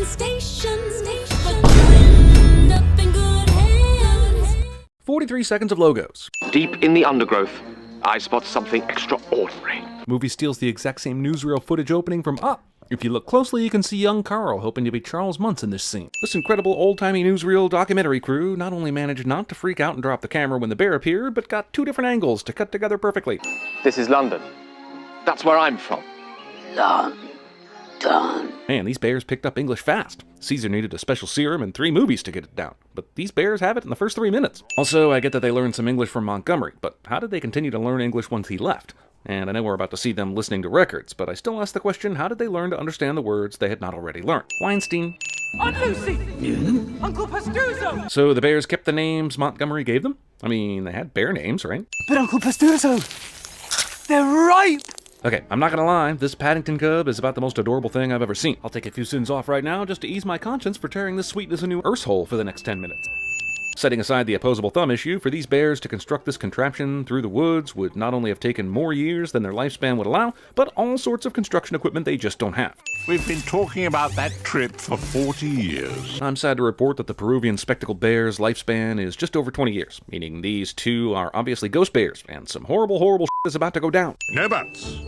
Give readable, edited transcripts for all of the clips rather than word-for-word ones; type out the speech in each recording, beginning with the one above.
station, but you end up in good hands. 43 seconds of logos. Deep in the undergrowth, I spot something extraordinary. Movie steals the exact same newsreel footage opening from Up. If you look closely, you can see young Carl hoping to be Charles Muntz in this scene. This incredible old-timey newsreel documentary crew not only managed not to freak out and drop the camera when the bear appeared, but got two different angles to cut together perfectly. This is London. That's where I'm from. London. Man, these bears picked up English fast. Caesar needed a special serum and 3 movies to get it down, but these bears have it in the first 3 minutes. Also, I get that they learned some English from Montgomery, but how did they continue to learn English once he left? And I know we're about to see them listening to records, but I still ask the question, how did they learn to understand the words they had not already learned? Weinstein. Aunt Lucy! Uncle Pastuzo! So the bears kept the names Montgomery gave them? I mean, they had bear names, right? But Uncle Pastuzo! They're ripe! Okay, I'm not gonna lie, this Paddington cub is about the most adorable thing I've ever seen. I'll take a few sins off right now just to ease my conscience for tearing this sweetness a new earthhole for the next 10 minutes. Setting aside the opposable thumb issue, for these bears to construct this contraption through the woods would not only have taken more years than their lifespan would allow, but all sorts of construction equipment they just don't have. We've been talking about that trip for 40 years. I'm sad to report that the Peruvian spectacled bear's lifespan is just over 20 years, meaning these two are obviously ghost bears, and some horrible, horrible shit is about to go down. No buts.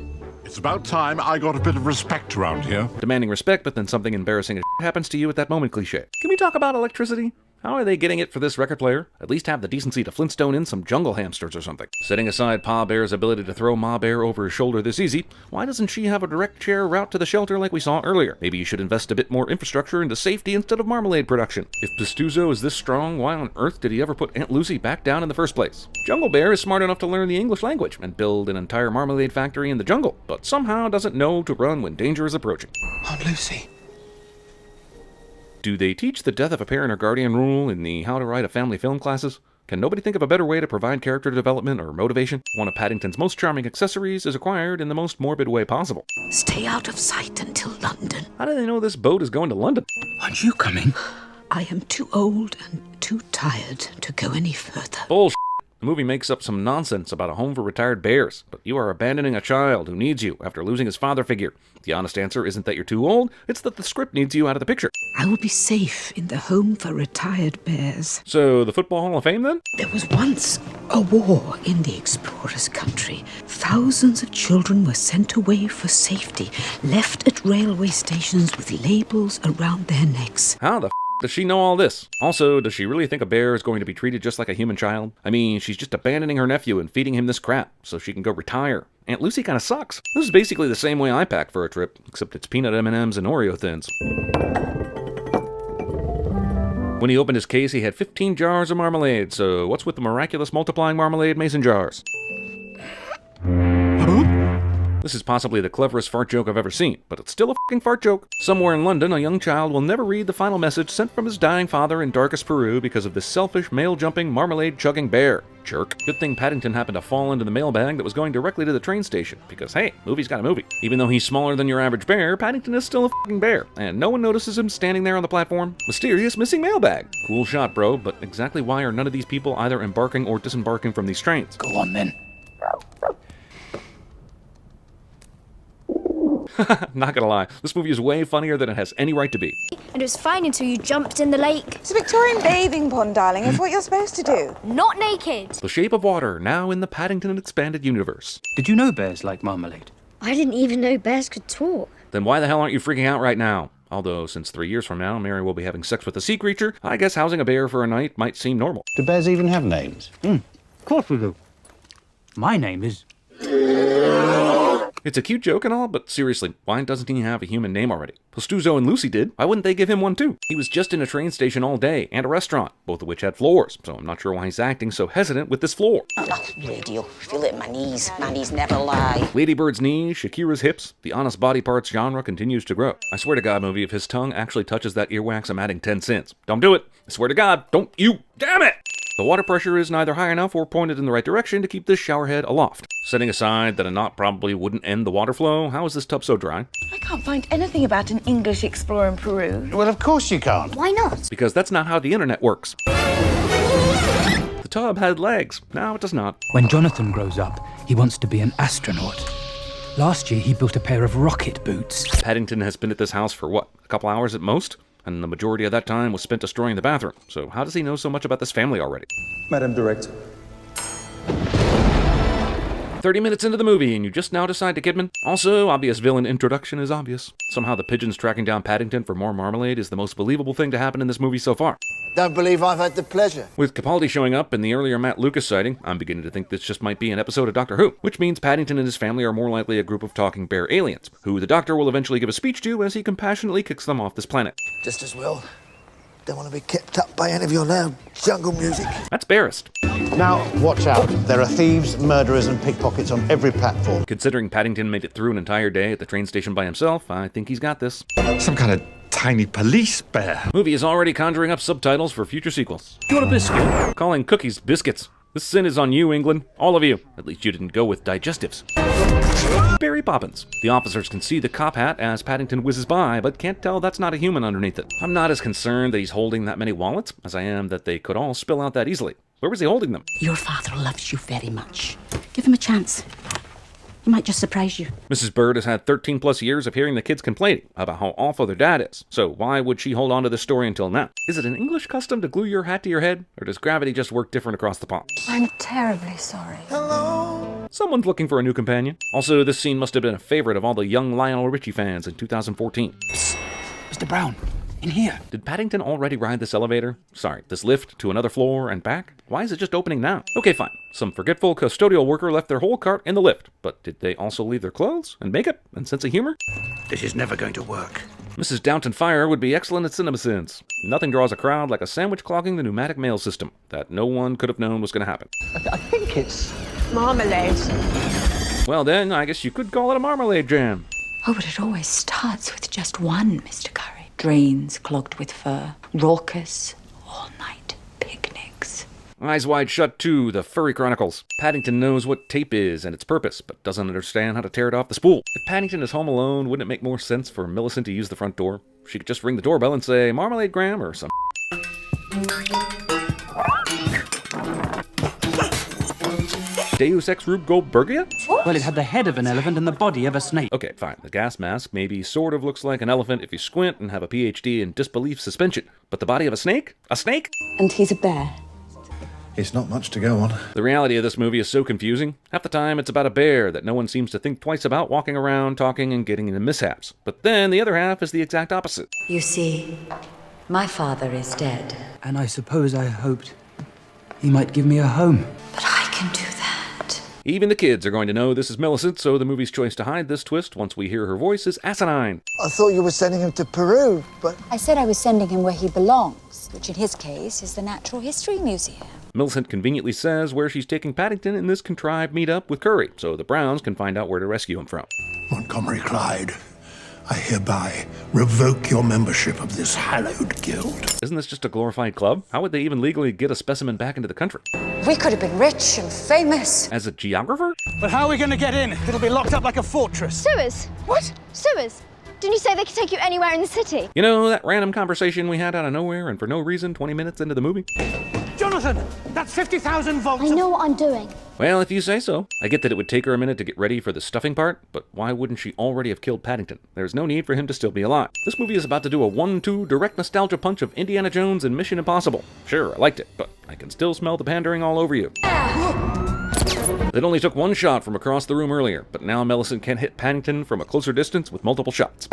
It's about time I got a bit of respect around here. Demanding respect, but then something embarrassing as shit happens to you at that moment cliché. Can we talk about electricity? How are they getting it for this record player? At least have the decency to Flintstone in some jungle hamsters or something. Setting aside Pa Bear's ability to throw Ma Bear over his shoulder this easy, why doesn't she have a direct chair route to the shelter like we saw earlier? Maybe you should invest a bit more infrastructure into safety instead of marmalade production. If Pastuzo is this strong, why on earth did he ever put Aunt Lucy back down in the first place? Jungle Bear is smart enough to learn the English language and build an entire marmalade factory in the jungle, but somehow doesn't know to run when danger is approaching. Aunt Lucy. Do they teach the death of a parent or guardian rule in the How to Write a Family Film classes? Can nobody think of a better way to provide character development or motivation? One of Paddington's most charming accessories is acquired in the most morbid way possible. Stay out of sight until London. How do they know this boat is going to London? Aren't you coming? I am too old and too tired to go any further. Bullshit. The movie makes up some nonsense about a home for retired bears, but you are abandoning a child who needs you after losing his father figure. The honest answer isn't that you're too old, it's that the script needs you out of the picture. I will be safe in the home for retired bears. So, the Football Hall of Fame then? There was once a war in the explorer's country. Thousands of children were sent away for safety, left at railway stations with labels around their necks. How the does she know all this? Also, does she really think a bear is going to be treated just like a human child? I mean, she's just abandoning her nephew and feeding him this crap so she can go retire. Aunt Lucy kind of sucks. This is basically the same way I pack for a trip, except it's peanut M&Ms and Oreo Thins. When he opened his case, he had 15 jars of marmalade, so what's with the miraculous multiplying marmalade mason jars? This is possibly the cleverest fart joke I've ever seen, but it's still a fucking fart joke. Somewhere in London, a young child will never read the final message sent from his dying father in darkest Peru because of this selfish, mail-jumping, marmalade-chugging bear. Jerk. Good thing Paddington happened to fall into the mailbag that was going directly to the train station, because hey, movie's got a movie. Even though he's smaller than your average bear, Paddington is still a fucking bear, and no one notices him standing there on the platform. Mysterious missing mailbag. Cool shot, bro, but exactly why are none of these people either embarking or disembarking from these trains? Go on then. Not gonna lie, this movie is way funnier than it has any right to be. And it was fine until you jumped in the lake. It's a Victorian bathing pond, darling. It's what you're supposed to do. Not naked. The Shape of Water, now in the Paddington Expanded Universe. Did you know bears like marmalade? I didn't even know bears could talk. Then why the hell aren't you freaking out right now? Although, since 3 years from now, Mary will be having sex with a sea creature, I guess housing a bear for a night might seem normal. Do bears even have names? Of course we do. My name is... It's a cute joke and all, but seriously, why doesn't he have a human name already? Pastuzo and Lucy did. Why wouldn't they give him one too? He was just in a train station all day, and a restaurant, both of which had floors, so I'm not sure why he's acting so hesitant with this floor. Radio, feel it in my knees. My knees never lie. Ladybird's knees, Shakira's hips, the honest body parts genre continues to grow. I swear to God, movie, if his tongue actually touches that earwax, I'm adding 10 cents. Don't do it. I swear to God, don't you. Damn it! The water pressure is neither high enough or pointed in the right direction to keep this showerhead aloft. Setting aside that a knot probably wouldn't end the water flow, how is this tub so dry? I can't find anything about an English explorer in Peru. Well, of course you can't. Why not? Because that's not how the internet works. The tub had legs. Now it does not. When Jonathan grows up, he wants to be an astronaut. Last year, he built a pair of rocket boots. Paddington has been at this house for what, a couple hours at most? and the majority of that time was spent destroying the bathroom. So how does he know so much about this family already? Madam Director. 30 minutes into the movie, and you just now decide to Kidman? Also, obvious villain introduction is obvious. Somehow the pigeons tracking down Paddington for more marmalade is the most believable thing to happen in this movie so far. Don't believe I've had the pleasure. With Capaldi showing up in the earlier Matt Lucas sighting, I'm beginning to think this just might be an episode of Doctor Who, which means Paddington and his family are more likely a group of talking bear aliens, who the Doctor will eventually give a speech to as he compassionately kicks them off this planet. Just as well. Don't want to be kept up by any of your loud jungle music. That's Barrist. Now, watch out. There are thieves, murderers, and pickpockets on every platform. Considering Paddington made it through an entire day at the train station by himself, I think he's got this. Some kind of tiny police bear. Movie is already conjuring up subtitles for future sequels. You want a biscuit? Calling cookies biscuits. This sin is on you, England. All of you. At least you didn't go with digestives. Barry Poppins. The officers can see the cop hat as Paddington whizzes by, but can't tell that's not a human underneath it. I'm not as concerned that he's holding that many wallets as I am that they could all spill out that easily. Where was he holding them? Your father loves you very much. Give him a chance. He might just surprise you. Mrs. Bird has had 13 plus years of hearing the kids complaining about how awful their dad is, so why would she hold on to this story until now? Is it an English custom to glue your hat to your head, or does gravity just work different across the pond? I'm terribly sorry. Someone's looking for a new companion. Also, this scene must have been a favorite of all the young Lionel Richie fans in 2014. Mr. Brown, in here. Did Paddington already ride this elevator? Sorry, this lift to another floor and back? Why is it just opening now? Okay, fine. Some forgetful custodial worker left their whole cart in the lift, but did they also leave their clothes and makeup and sense of humor? This is never going to work. Mrs. Downton Fire would be excellent at CinemaSins. Nothing draws a crowd like a sandwich clogging the pneumatic mail system that no one could have known was going to happen. I think it's Marmalade. Well then, I guess you could call it a marmalade jam. Oh, but it always starts with just one, Mr. Curry. Drains clogged with fur, raucous, all-night picnics. Eyes Wide Shut 2, The Furry Chronicles. Paddington knows what tape is and its purpose, but doesn't understand how to tear it off the spool. If Paddington is home alone, wouldn't it make more sense for Millicent to use the front door? She could just ring the doorbell and say, Marmalade Graham, or some Deus Ex Rube Goldbergia? Well, it had the head of an elephant and the body of a snake. Okay, fine. The gas mask maybe sort of looks like an elephant if you squint and have a PhD in disbelief suspension. But the body of a snake? A snake? And he's a bear. It's not much to go on. The reality of this movie is so confusing. Half the time it's about a bear that no one seems to think twice about walking around, talking, and getting into mishaps. But then the other half is the exact opposite. You see, my father is dead. And I suppose I hoped he might give me a home. But I can do that. Even the kids are going to know this is Millicent, so the movie's choice to hide this twist once we hear her voice is asinine. I thought you were sending him to Peru, but I said I was sending him where he belongs, which in his case is the Natural History Museum. Millicent conveniently says where she's taking Paddington in this contrived meet-up with Curry, so the Browns can find out where to rescue him from. Montgomery Clyde, I hereby revoke your membership of this hallowed guild. Isn't this just a glorified club? How would they even legally get a specimen back into the country? We could have been rich and famous. As a geographer? But how are we going to get in? It'll be locked up like a fortress. Sewers. What? Sewers? Didn't you say they could take you anywhere in the city? You know, that random conversation we had out of nowhere and for no reason 20 minutes into the movie? Jonathan, that's 50,000 volts. I know what I'm doing. Well, if you say so. I get that it would take her a minute to get ready for the stuffing part, but why wouldn't she already have killed Paddington? There's no need for him to still be alive. This movie is about to do a 1-2 direct nostalgia punch of Indiana Jones and Mission Impossible. Sure, I liked it, but I can still smell the pandering all over you. It only took one shot from across the room earlier, but now Millicent can hit Paddington from a closer distance with multiple shots.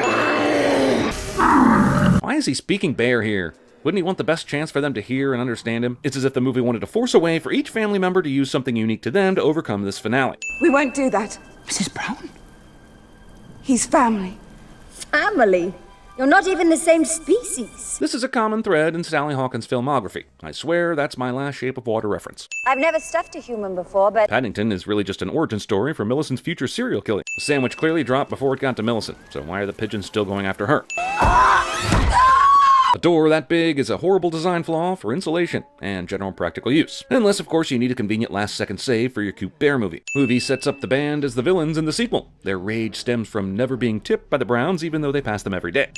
Why is he speaking bear here? Wouldn't he want the best chance for them to hear and understand him? It's as if the movie wanted to force a way for each family member to use something unique to them to overcome this finale. We won't do that. Mrs. Brown? He's family. Family? You're not even the same species. This is a common thread in Sally Hawkins' filmography. I swear that's my last Shape of Water reference. I've never stuffed a human before, but Paddington is really just an origin story for Millicent's future serial killing. The sandwich clearly dropped before it got to Millicent, so why are the pigeons still going after her? A door that big is a horrible design flaw for insulation and general practical use. Unless, of course, you need a convenient last-second save for your cute bear movie. Movie sets up the band as the villains in the sequel. Their rage stems from never being tipped by the Browns, even though they pass them every day.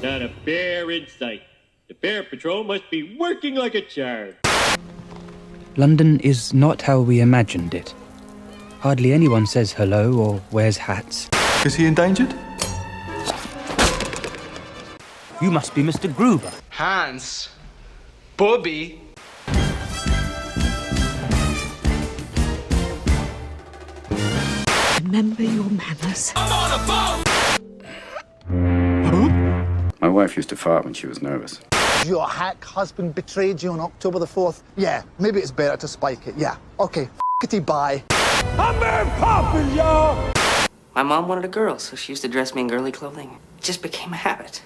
Not a bear in sight. The Bear Patrol must be working like a charm. London is not how we imagined it. Hardly anyone says hello or wears hats. Is he endangered? You must be Mr. Gruber. Hans. Bobby. Remember your manners. My wife used to fart when she was nervous. Your hack husband betrayed you on October the 4th? Yeah, maybe it's better to spike it. Yeah, okay, f***ity bye. I'm Mary Poppins, y'all! My mom wanted a girl, so she used to dress me in girly clothing. It just became a habit.